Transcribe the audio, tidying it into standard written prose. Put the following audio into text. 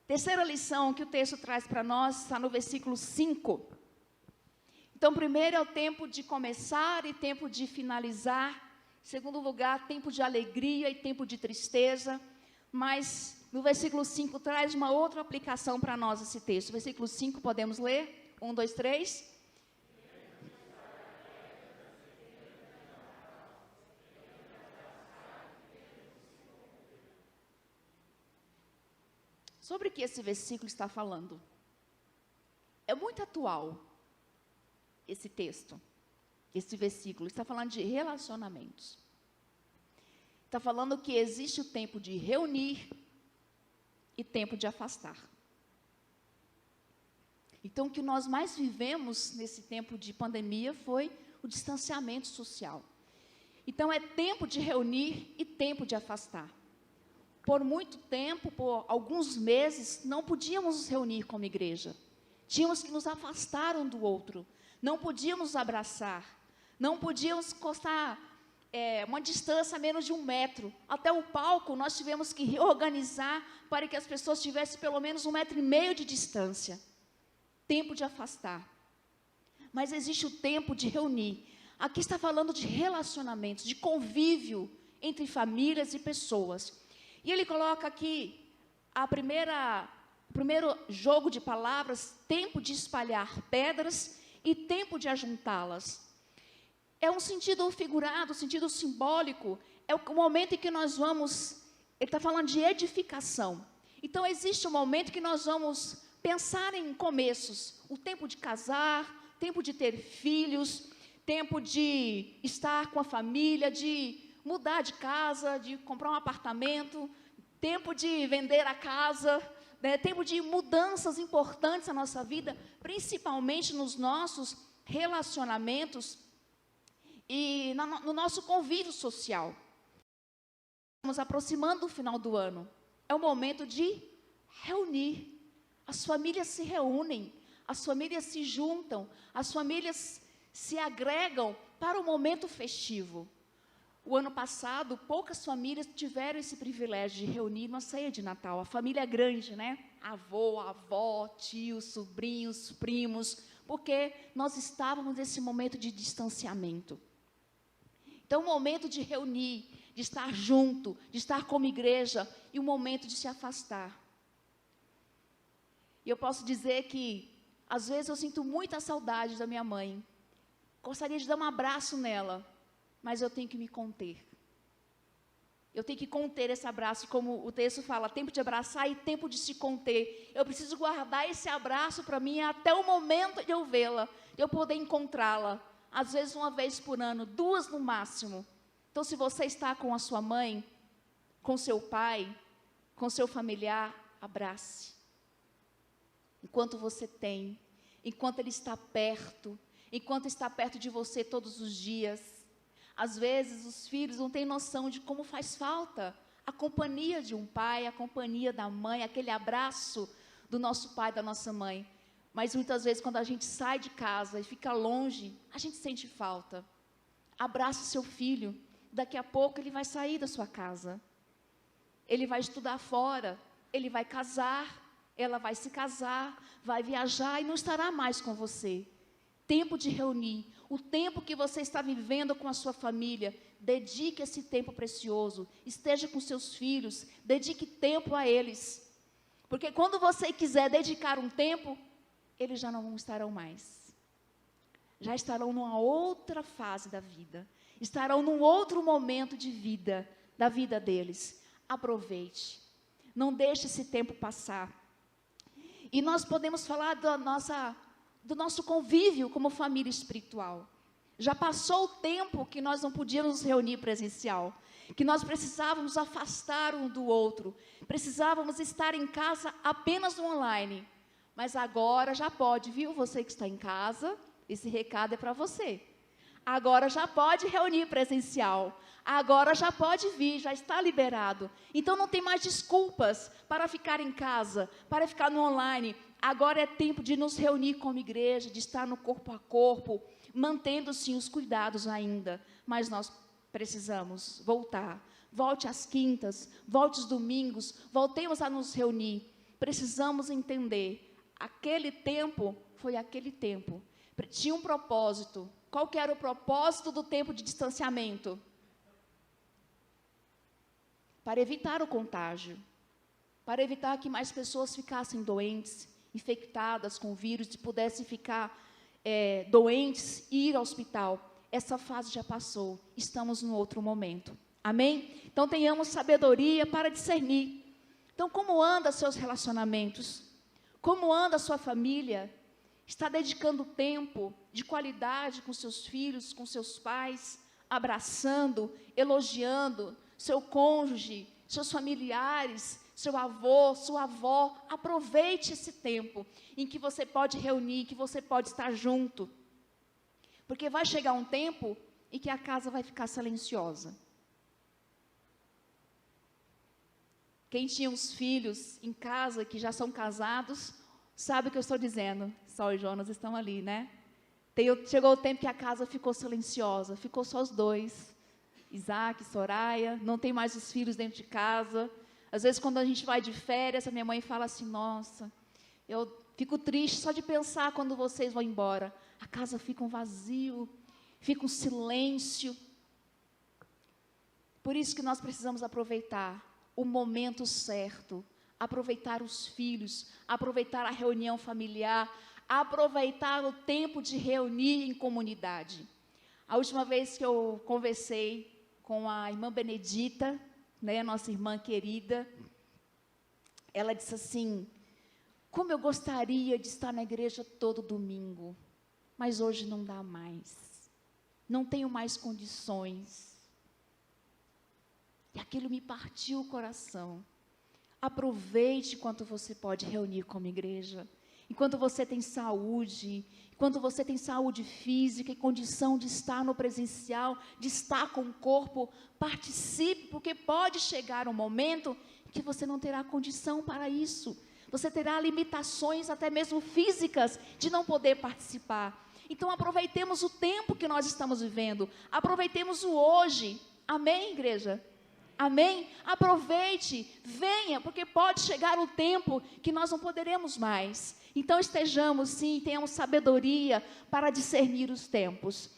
Terceira lição que o texto traz para nós está no versículo 5. Então, primeiro é o tempo de começar e tempo de finalizar. Em segundo lugar, tempo de alegria e tempo de tristeza. Mas no versículo 5 traz uma outra aplicação para nós esse texto. Versículo 5, podemos ler? 1, 2, 3. Sobre o que esse versículo está falando? É muito atual esse texto, esse versículo. Está falando de relacionamentos. Está falando que existe o tempo de reunir e tempo de afastar. Então, o que nós mais vivemos nesse tempo de pandemia foi o distanciamento social. Então, é tempo de reunir e tempo de afastar. Por muito tempo, por alguns meses, não podíamos nos reunir como igreja. Tínhamos que nos afastar um do outro. Não podíamos nos abraçar. Não podíamos encostar uma distância a menos de 1 metro. Até o palco, nós tivemos que reorganizar para que as pessoas tivessem pelo menos 1,5 metro de distância. Tempo de afastar. Mas existe o tempo de reunir. Aqui está falando de relacionamentos, de convívio entre famílias e pessoas. E ele coloca aqui o primeiro jogo de palavras, tempo de espalhar pedras e tempo de ajuntá-las. É um sentido figurado, um sentido simbólico, é o momento em que nós vamos, ele está falando de edificação. Então, existe um momento que nós vamos pensar em começos, o tempo de casar, tempo de ter filhos, tempo de estar com a família, de mudar de casa, de comprar um apartamento, tempo de vender a casa, né, tempo de mudanças importantes na nossa vida, principalmente nos nossos relacionamentos e no nosso convívio social. Estamos aproximando do final do ano. É o momento de reunir. As famílias se reúnem, as famílias se juntam, as famílias se agregam para o momento festivo. O ano passado, poucas famílias tiveram esse privilégio de reunir uma ceia de Natal. A família é grande, né? Avô, avó, tios, sobrinhos, primos, porque nós estávamos nesse momento de distanciamento. Então, o momento de reunir, de estar junto, de estar como igreja, e o momento de se afastar. E eu posso dizer que, às vezes, eu sinto muita saudade da minha mãe. Gostaria de dar um abraço nela, mas eu tenho que me conter. Eu tenho que conter esse abraço, como o texto fala, tempo de abraçar e tempo de se conter. Eu preciso guardar esse abraço para mim até o momento de eu vê-la, de eu poder encontrá-la. Às vezes 1 vez por ano, 2 no máximo. Então, se você está com a sua mãe, com seu pai, com seu familiar, abrace. Enquanto você tem, enquanto ele está perto, enquanto está perto de você todos os dias. Às vezes, os filhos não têm noção de como faz falta a companhia de um pai, a companhia da mãe, aquele abraço do nosso pai, da nossa mãe. Mas, muitas vezes, quando a gente sai de casa e fica longe, a gente sente falta. Abraça o seu filho. Daqui a pouco, ele vai sair da sua casa. Ele vai estudar fora. Ele vai casar. Ela vai se casar. Vai viajar e não estará mais com você. Tempo de reunir. O tempo que você está vivendo com a sua família, dedique esse tempo precioso. Esteja com seus filhos. Dedique tempo a eles. Porque quando você quiser dedicar um tempo, eles já não estarão mais. Já estarão numa outra fase da vida. Estarão num outro momento de vida, da vida deles. Aproveite. Não deixe esse tempo passar. E nós podemos falar do nosso convívio como família espiritual. Já passou o tempo que nós não podíamos nos reunir presencial. Que nós precisávamos afastar um do outro. Precisávamos estar em casa apenas no online. Mas agora já pode, viu? Você que está em casa, esse recado é para você. Agora já pode reunir presencial. Agora já pode vir, já está liberado. Então não tem mais desculpas para ficar em casa, para ficar no online. Agora é tempo de nos reunir como igreja, de estar no corpo a corpo, mantendo sim os cuidados ainda. Mas nós precisamos voltar. Volte às quintas, volte aos domingos, voltemos a nos reunir. precisamos entender, aquele tempo foi aquele tempo. Tinha um propósito. Qual que era o propósito do tempo de distanciamento? Para evitar o contágio, para evitar que mais pessoas ficassem doentes, infectadas com o vírus, e pudessem ficar doentes e ir ao hospital. Essa fase já passou, estamos num outro momento. Amém? Então, tenhamos sabedoria para discernir. Então, como anda seus relacionamentos? Como anda a sua família? Está dedicando tempo de qualidade com seus filhos, com seus pais, abraçando, elogiando seu cônjuge, seus familiares, seu avô, sua avó? Aproveite esse tempo em que você pode reunir, que você pode estar junto. Porque vai chegar um tempo em que a casa vai ficar silenciosa. Quem tinha os filhos em casa, que já são casados, sabe o que eu estou dizendo. Sol e Jonas estão ali, né? Chegou o tempo que a casa ficou silenciosa, ficou só os dois. Isaac, Soraya, não tem mais os filhos dentro de casa. Às vezes, quando a gente vai de férias, a minha mãe fala assim, nossa, eu fico triste só de pensar quando vocês vão embora. A casa fica um vazio, fica um silêncio. Por isso que nós precisamos aproveitar o momento certo, aproveitar os filhos, aproveitar a reunião familiar, aproveitar o tempo de reunir em comunidade. A última vez que eu conversei com a irmã Benedita, né, nossa irmã querida, ela disse assim, como eu gostaria de estar na igreja todo domingo, mas hoje não dá mais, não tenho mais condições. E aquilo me partiu o coração. Aproveite enquanto você pode reunir como igreja, enquanto você tem saúde, enquanto você tem saúde física e condição de estar no presencial, de estar com o corpo, participe, porque pode chegar um momento que você não terá condição para isso. Você terá limitações até mesmo físicas de não poder participar. Então aproveitemos o tempo que nós estamos vivendo, aproveitemos o hoje. Amém, igreja? Amém? Aproveite, venha, porque pode chegar o tempo que nós não poderemos mais. Então estejamos sim, tenhamos sabedoria para discernir os tempos.